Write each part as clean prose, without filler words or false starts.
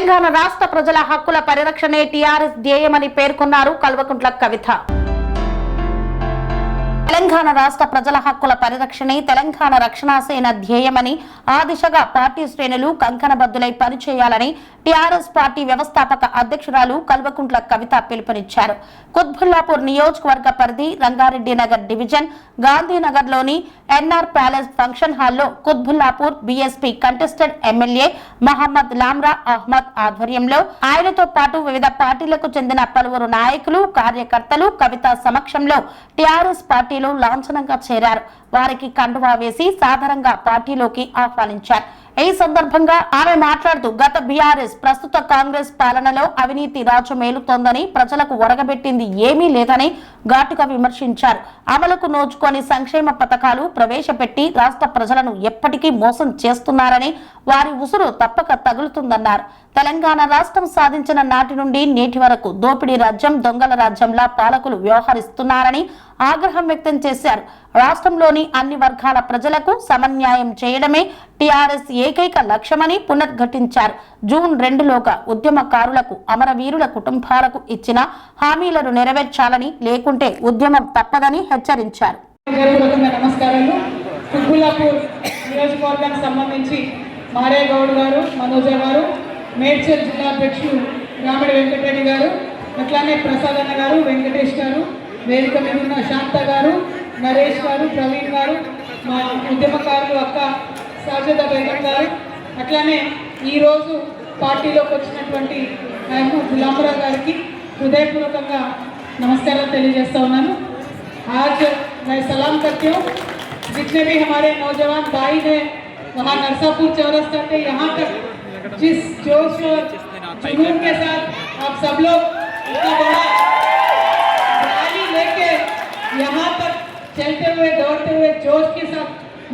తెలంగాణ రాష్ట్ర ప్రజల హక్కుల పరిరక్షణే టీఆర్ఎస్ ధ్యేయమని పేర్కొన్నారు కల్వకుంట్ల కవిత. తెలంగాణ రాష్ట్ర ప్రజల హక్కుల పరిరక్షణే తెలంగాణ రక్షణ సేన ధ్యేయమని, ఆ దిశగా పార్టీ శ్రేణులు కంకణబద్దులై పనిచేయాలని టీఆర్ఎస్ పార్టీ వ్యవస్థాపక అధ్యక్షురాలు కల్వకుంట్ల కవిత పిలుపునిచ్చారు. కుత్బుల్లాపూర్ నియోజకవర్గ పరిధి రంగారెడ్డి నగర్ డివిజన్ గాంధీనగర్ లోని ఎన్ఆర్ ప్యాలెస్ ఫంక్షన్ హాల్లో Quthbullapur BSP contested MLA Mohammed Lamra Ahmed ఆధ్వర్యంలో ఆయనతో పాటు వివిధ పార్టీలకు చెందిన పలువురు నాయకులు, కార్యకర్తలు కవిత సమక్షంలో టీఆర్ఎస్ పార్టీలో లాంఛనంగా చేరారు. వారికి కండువా వేసి సాధారణంగా పార్టీలోకి ఆహ్వానించారు. ఈ సందర్భంగా ఆమె మాట్లాడుతూ గత బీఆర్ఎస్ ప్రస్తుత కాంగ్రెస్ పాలనలో అవినీతి రాజు మేలుతోందని, ప్రజలకు ఒరగబెట్టింది ఏమీ లేదని ఘాటుగా విమర్శించారు. అమలుకు నోచుకొని సంక్షేమ పథకాలు ప్రవేశపెట్టి రాష్ట్ర ప్రజలను ఎప్పటికీ మోసం చేస్తున్నారని, వారి ఉసురు తప్పక తగులుతుందన్నారు. తెలంగాణ రాష్ట్రం సాధించిన నాటి నుండి నేటి వరకు దోపిడీ రాజ్యం, దొంగల రాజ్యంలా పాలకులు వ్యవహరిస్తున్నారని ఆగ్రహం వ్యక్తం చేశారు. రాష్ట్రంలోని అన్ని వర్గాల ప్రజలకు సమన్యాయం చేయడమే టీఆర్ఎస్ ఏకైక లక్ష్యమని పునర్ఘటించారు. జూన్ 2లోగా ఉద్యమకారులకు, అమరవీరుల కుటుంబాలకు ఇచ్చిన హామీలను నెరవేర్చాలని, లేకుంటే ఉద్యమం తప్పదని హెచ్చరించారు. నమస్కారాలు. కుత్బుల్లాపూర్ నియోజకవర్గానికి సంబంధించి మారే గౌడ్ గారు, మనోజ గారు, మేడ్చల్ జిల్లా అధ్యక్షులు రామిడి వెంకటరెడ్డి గారు, అట్లానే ప్రసాద్ అన్న గారు, వెంకటేష్ గారు, వేదిక మీద ఉన్న శాంత గారు, నరేష్ గారు, ప్రవీణ్ గారు, మా ఉద్యమకారులు అక్క సాజదా బేగం గారు, అట్లానే ఈరోజు పార్టీలోకి వచ్చినటువంటి లామ్రా గారికి హృదయపూర్వకంగా నమస్కారాలు తెలియజేస్తా ఉన్నాను. आज मैं सलाम करती हूँ जितने भी हमारे नौजवान भाई हैं वहाँ नरसापुर चौरस्ता से यहाँ तक जिस जोश और जुनून के साथ आप सब लोग इतना बड़ा रैली लेके यहाँ तक चलते हुए, दौड़ते हुए, जोश के साथ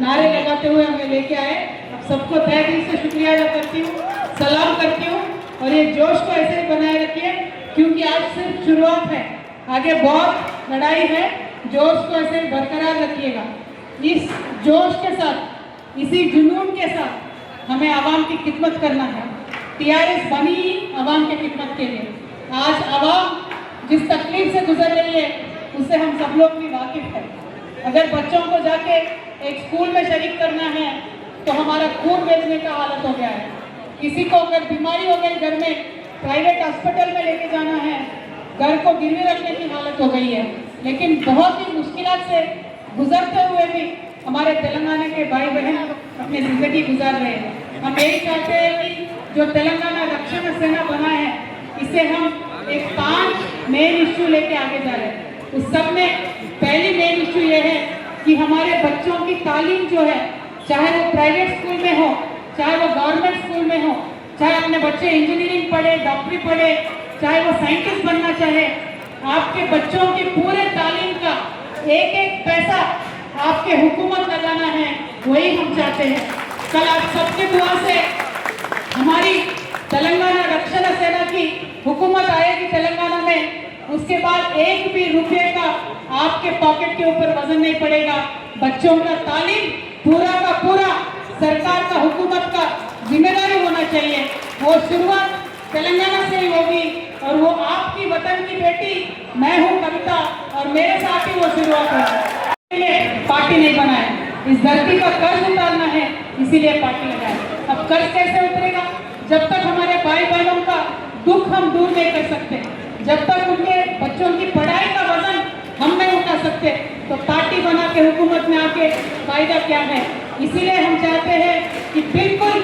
नारे लगाते हुए हमें लेके आए, आप सबको तहे दिल से शुक्रिया अदा करती हूँ, सलाम करती हूँ। और ये जोश को ऐसे ही बनाए रखिए क्योंकि आज सिर्फ शुरुआत है, आगे बहुत लड़ाई है। जोश को ऐसे ही बरकरार रखिएगा। इस जोश के साथ, इसी जुनून के साथ हमें आवाम की खिदमत करना है। टीआरएस बनी ही आवाम की खिदमत के लिए। आज आवाम जिस तकलीफ से गुजर रही है उससे हम सब लोग भी वाकिफ हैं। अगर बच्चों को जाके एक स्कूल में शरीक करना है तो हमारा खून बेचने का हालत हो गया है। किसी को अगर बीमारी हो गई घर में, प्राइवेट हॉस्पिटल में लेके जाना है, घर को गिरवी रखने की हालत हो गई है। लेकिन बहुत ही मुश्किलात से गुजरते हुए भी हमारे तेलंगाना के भाई बहन अपनी जिंदगी गुजार रहे हैं। हम यही चाहते हैं कि जो तेलंगाना रक्षण सेना बना है इसे हम एक 5 मेन इश्यू लेके आगे जा रहे हैं। उस सब में पहली मेन इश्यू ये है कि हमारे बच्चों की तालीम जो है, चाहे वो प्राइवेट स्कूल में हो, चाहे वो गवर्नमेंट स्कूल में हो, चाहे अपने बच्चे इंजीनियरिंग पढ़े, डॉक्टरी पढ़े, चाहे वो साइंटिस्ट बनना चाहे, आपके बच्चों की पूरे तालीम का एक एक पैसा आपके हुकूमत लगाना है, वही हम चाहते हैं। कल आप सबके दुआ से हमारी तेलंगाना रक्षण सेना की हुकूमत आएगी तेलंगाना में, उसके बाद एक भी रुपये का आपके पॉकेट के ऊपर वजन नहीं पड़ेगा। बच्चों का तालीम पूरा का पूरा सरकार का, हुकूमत का जिम्मेदारी होना चाहिए। वो शुरुआत तेलंगाना से ही होगी और वो आपकी वतन की बेटी मैं हूँ कविता और मेरे साथ ही वो शुरुआत होगी। इसलिए पार्टी नहीं बनाए, इस धरती का कर्ज उतारना है, इसीलिए पार्टी लगाए। अब कर्ज कैसे उतरेगा? जब तक हमारे भाई बहनों का दुख हम दूर नहीं कर सकते, जब तक उनके बच्चों की पढ़ाई का वजन हम नहीं उठा सकते, तो पार्टी बना के हुकूमत में आके फायदा क्या है? इसीलिए हम चाहते हैं कि बिल्कुल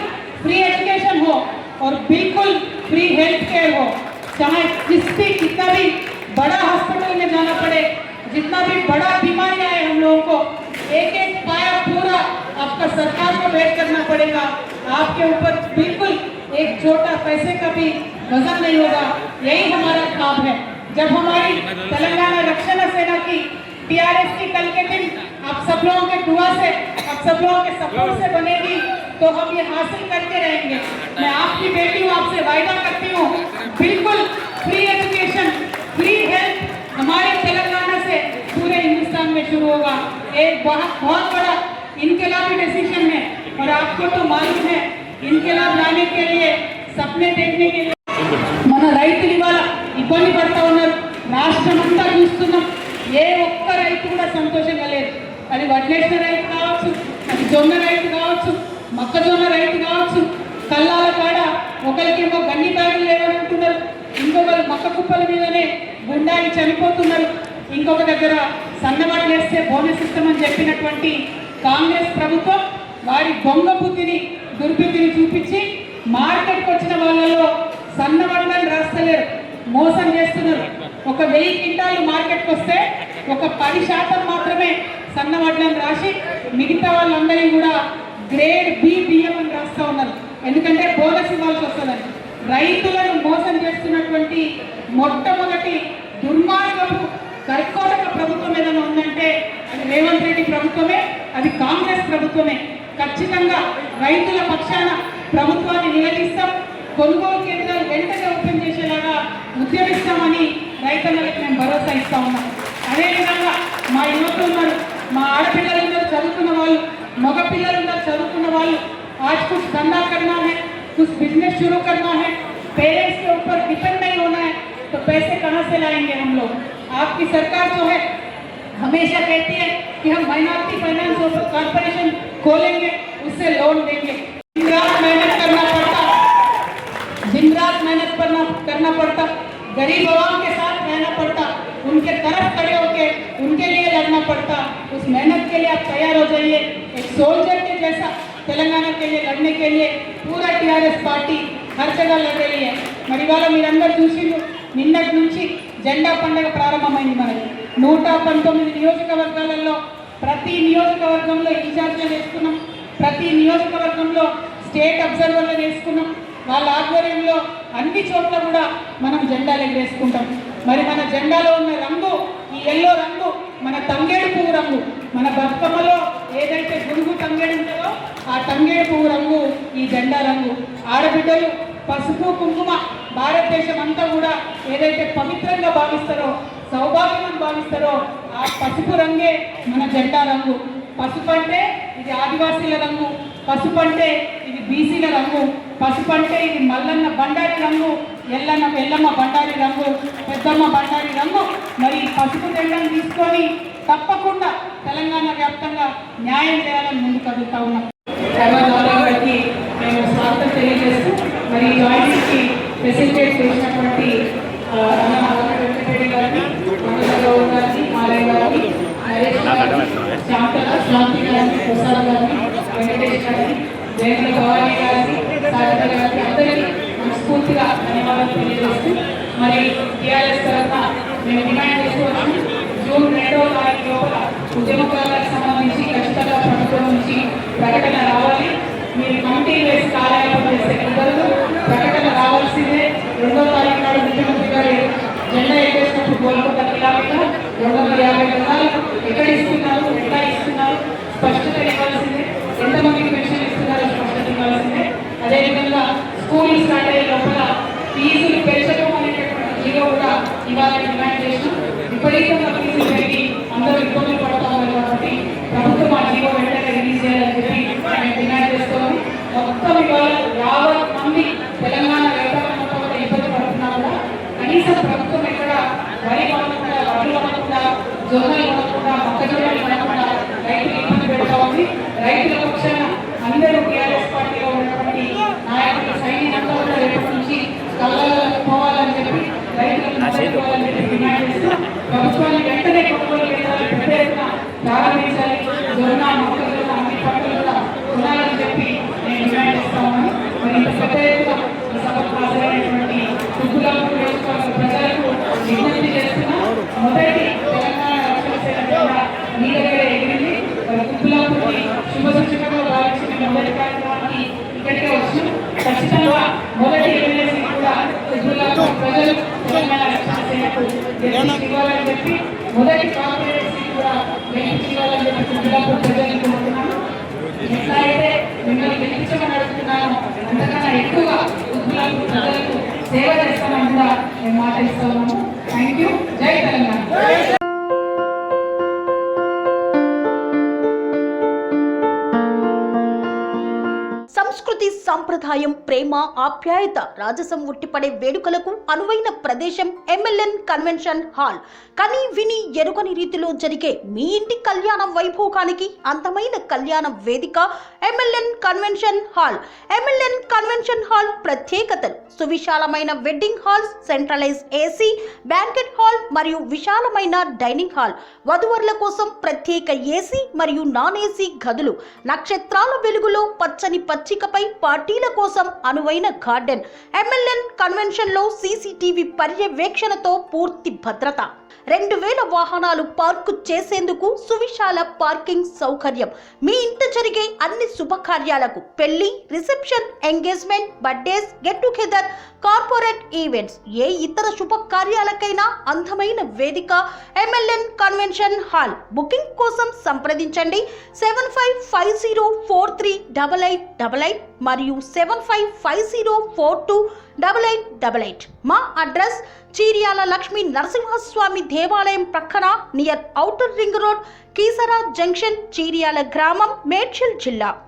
फ्री एजुकेशन हो और बिल्कुल फ्री हेल्थ केयर हो। चाहे कितना भी बड़ा हॉस्पिटल में जाना पड़े, जितना भी बड़ा बीमारी आए, हम लोगों को एक एक पाया पूरा आपका सरकार को वेट करना पड़ेगा। आपके ऊपर बिल्कुल एक छोटा पैसे का भी वजन नहीं होगा। यही हमारा काम है। जब हमारी तेलंगाना रक्षण सेना की टीआरएस की कल के दिन आप सब लोगों के दुआ से, आप सब लोगों के सपोर्ट से बनेगी तो हम ये हासिल करके रहेंगे। मैं आपकी बेटी हूँ, आपसे वायदा करती हूँ, बिल्कुल फ्री एजुकेशन, फ्री हेल्थ हमारे तेलंगाना से पूरे हिंदुस्तान में शुरू होगा। एक बहुत बड़ा इनकलाबी डिसीजन है और आपको तो मालूम है इनकलाब लाने के लिए సప్నే देखने के लिए మన రైతులు ఇవాళ ఇబ్బంది పడతా ఉన్నారు. రాష్ట్రం అంతా చూస్తున్నాం. ఏ ఒక్క రైతు కూడా సంతోషంగా లేదు. అది వడ్లేసిన రైతు కావచ్చు, అది జొన్న రైతు కావచ్చు, మొక్కజొన్న రైతు కావచ్చు. కల్లాల కాడ ఒకరికేమో గన్ని బ్యాగులు లేవనుకుంటున్నారు, ఇంకొకరు మొక్క కుప్పల మీదనే గుండాయి చనిపోతున్నారు, ఇంకొక దగ్గర సన్నవాళ్ళు వేస్తే బోనస్ ఇస్తామని చెప్పినటువంటి కాంగ్రెస్ ప్రభుత్వం వారి దొంగ బుద్ధిని దుర్బుద్ధిని చూపించి మార్కెట్కి వచ్చిన వాళ్ళలో సన్నవాళ్ళని రాస్తలేరు, మోసం చేస్తున్నారు. ఒక 1000 క్వింటాలు మార్కెట్కి వస్తే ఒక 10% మాత్రమే సన్నవాళ్ళని రాసి మిగతా వాళ్ళందరినీ కూడా గ్రేడ్ బి బియ్యం అని రాస్తూ ఉన్నారు. ఎందుకంటే బోనస్ ఇవ్వాల్సి వస్తుందని. రైతులను మోసం చేస్తున్నటువంటి మొట్టమొదటి దుర్మార్గపు కర్కోటక ప్రభుత్వం ఏదైనా ఉందంటే అది రేవంత్ రెడ్డి ప్రభుత్వమే, అది కాంగ్రెస్ ప్రభుత్వమే. ఖచ్చితంగా రైతుల పక్షాన ప్రభుత్వాన్ని నిలదీస్తాం. కొనుగోలు కేంద్రాలు వెంటనే ఓపెన్ చేసేలాగా ఉద్యమిస్తామని రైతులకు మేము భరోసా ఇస్తా ఉన్నాం. అదేవిధంగా మా యువకులు ఉన్నారు, మా ఆడపిల్లలు ఉన్నారు చదువుకున్న వాళ్ళు, మగ పిల్లలు ఉన్నారు చదువుకున్న వాళ్ళు. आज कुछ धंधा करना है, कुछ बिजनेस शुरू करना है, पेरेंट्स के ऊपर डिपेंड नहीं होना है, तो पैसे कहाँ से लाएंगे हम लोग? आपकी सरकार जो है हमेशा कहती है कि हम माइनॉरिटी फाइनेंस कॉर्पोरेशन खोलेंगे, उससे लोन देंगे. दिन रात मेहनत करना पड़ता, दिन रात मेहनत करना पड़ता, गरीब आवाम के साथ रहना पड़ता, उनके तरफ खड़े होकर उनके लिए लड़ना पड़ता. उस मेहनत के लिए आप तैयार हो जाइए. एक सोल्जर के जैसा तेलंगाना के लिए लड़ने के लिए पूरा टीआरएस पार्टी हर जगह लड़ रही है. మరి వాళ్ళ మీరందరూ చూసిండ్రు, నిన్నటి నుంచి జెండా పండుగ ప్రారంభమైంది. మనకి 119 నియోజకవర్గాలలో ప్రతి నియోజకవర్గంలో ఇన్ఛార్జ్లు వేసుకున్నాం, ప్రతి నియోజకవర్గంలో స్టేట్ అబ్జర్వర్లు వేసుకున్నాం. వాళ్ళ ఆధ్వర్యంలో అన్ని చోట్ల కూడా మనం జెండాలు ఎగరేసుకుంటాం. మరి మన జెండాలో ఉన్న రంగు ఈ ఎల్లో రంగు మన తంగేడు పువ్వు రంగు. మన బతుకమ్మలో ఏదైతే గురుగు తంగేడు ఉంటుందో ఆ తంగేడు పువ్వు రంగు ఈ జెండా రంగు. ఆడబిడ్డలు పసుపు కుంకుమ భారతదేశం అంతా కూడా ఏదైతే పవిత్రంగా భావిస్తారో, సౌభాగ్యం భావిస్తారో ఆ పసుపు రంగే మన జెండా రంగు. పసుపు అంటే ఇది ఆదివాసీల రంగు, పసుపు అంటే ఇది బీసీల రంగు, పసుపు అంటే ఇది మల్లన్న బండారి రంగు, ఎల్లమ్మ బండారి రంగు, పెద్దమ్మ బండారి రంగు. మరి పసుపు జెండాను తీసుకొని తప్పకుండా తెలంగాణ వ్యాప్తంగా న్యాయం చేయాలని ముందుకు కదులుతా ఉన్నాం. గారికి మేము స్వాగతం తెలియజేస్తూ మరి జాయింట్కి ఫెసిలిటేట్ చేసినటువంటి వెంకటరెడ్డి గారిని, మనోజ్ గారిని, మాలయ్య గారిని, శాంతి గారిని, ప్రసాద్ గారిని, వెంకటేష్ గారిని, జయంత భవానీ గారిని, సాగత గారిని అందరికీ మనస్ఫూర్తిగా ధన్యవాదాలు తెలియజేస్తూ మరి టీఆర్ఎస్ తరఫున మేము డిమాండ్ చేసుకోవచ్చు. జూన్ 2వ తారీఖు లోపల ఉద్యమకాలకు సంబంధించి ఖచ్చితంగా ప్రభుత్వం నుంచి ప్రకటన రావాలి. మీరు కమిటీ వేసి కార్యాలయం చేసే కుదరదు, ప్రకటన రావాల్సిందే. 2వ తారీఖు నాడు ముఖ్యమంత్రి గారు జెండా ఎగరేసినప్పుడు గోల్కొండ కిలోమీటర్ 250 గజాలు ఎక్కడ ఇస్తున్నారు, ఎట్లా ఇస్తున్నారు స్పష్టత ఇవ్వాల్సిందే. ఎంతమందికి పెన్షన్ ఇస్తున్నారో స్పష్టత ఇవ్వాల్సిందే. అదేవిధంగా స్కూల్ స్టార్ట్ అయ్యే లోపల ఫీజులు పెంచడం అనేటటువంటి జీవో కూడా ఇవ్వాలని డిమాండ్ చేస్తున్నాం. విపరీతంగా ఫీజులు పెరిగి అందరూ ఇబ్బందులు పడుతూ ఉన్నారు కాబట్టి ప్రభుత్వం ఆ జీవో వెంటనే రిలీజ్ చేయాలని చెప్పి మేము డిమాండ్ చేస్తున్నాము. మొత్తం ఇవాళ 50 మంది తెలంగాణ రైతాంగం మొత్తం కూడా ఇబ్బంది పడుతున్నా కూడా కనీసం ప్రభుత్వం ఎక్కడ వరి కొనకుండా, వడ్లు కొనకుండా, జొన్నలు కొనకుండా, మొక్కజొన్నలు కొనకుండా రైతులు ఇబ్బంది పెడతా ఉంది. రైతుల పక్షాన అందరూ టీఆర్ఎస్ పార్టీలో ఉన్నటువంటి నాయకులు సైన్యంతో కూడా రేపటి నుంచి కళ్ళకు పోవాలని చెప్పి రైతులకు మద్దతుకోవాలని చెప్పి డిమాండ్ చేస్తూ ప్రభుత్వాన్ని వెంటనే కొనుగోలు కేంద్రాలు పెద్ద ఎత్తున ప్రారంభించాలి. జొన్న, మొక్కజొన్న అన్ని పంటలు కూడా కొనాలని చెప్పి నేను డిమాండ్ చేస్తా ఉన్నాను. మరి పెద్ద ఎత్తున ఈ సభకు హాజరైనటువంటి కుబ్బులాపూర్ నియోజకవర్గ ప్రజలకు విజ్ఞప్తి చేస్తున్నా. మొదటి తెలంగాణ రక్షణ సేన జెండా మీ దగ్గర ఎగిరింది. కుబ్బులాపూర్ని శుభసూచకంగా భావించిన మొదటి కార్యక్రమానికి ఇక్కడికే వచ్చినాం. ఖచ్చితంగా మొదటి ఎమ్మెల్యేసి కూడా కుబ్బులాపూర్ ప్రజలు తెలంగాణ రక్షణ సేనకు ఇవ్వాలని చెప్పి మొదటి కార్పొరేట్ కూడా ఇవ్వాలని చెప్పి కుబ్బులాపూర్ ప్రజలు కోరుతున్నాను. ఎట్లా అయితే మిమ్మల్ని గెలిపించమని అడుగుతున్నాను అంతకన్నా ఎక్కువగా కుబ్బులాపూర్ ప్రజలకు సేవ చేస్తామని కూడా మేము మాట ఇస్తా ఉన్నాము. Thank you. జై తెలంగాణ. సంస్కృతి సంప్రదాయం ప్రేమ ఆప్యాయత రాజసం ఉట్టిపడే వేడుకలకు అనువైన ప్రదేశం ఎంఎల్ఎన్ కన్వెన్షన్ హాల్. కని విని ఎరుగని రీతిలో జరిగే మీ ఇంటి కళ్యాణ వైభోగానికి అందమైన కళ్యాణ వేదిక MLN convention hall. MLN convention hall ప్రత్యేకతలు: సువిశాలమైన wedding halls, centralise AC banquet hall మరియు విశాలమైన డైనింగ్ హాల్, వధువరుల కోసం ప్రత్యేక ఏసీ మరియు నాన్ ఏసీ గదులు, నక్షత్రాల వెలుగులో పచ్చని పచ్చికపై పార్టీల కోసం అనువైన గార్డెన్. ఎంఎల్ఎన్ కన్వెన్షన్ లో సీసీటీవీ పర్యవేక్షణతో పూర్తి భద్రత, 2000 వాహనాలు పార్కు చేసేందుకు సువిశాల పార్కింగ్ సౌకర్యం. మీ ఇంట జరిగే అన్ని శుభకార్యాలకు, పెళ్లి, reception, engagement, birthdays, get together, corporate events, ఏ ఇతర శుభకార్యాలకైనా అందమైన వేదిక ఎంఎల్ఎన్ కన్వెన్షన్ హాల్. బుకింగ్ కోసం సంప్రదించండి 7550438888 మరియు 7550428888. మా అడ్రస్ చీర్యాల లక్ష్మీ నరసింహస్వామి దేవాలయం ప్రక్కన, near outer ring road, Keesara junction, Cheeryal గ్రామం, మేడ్చల్ జిల్లా.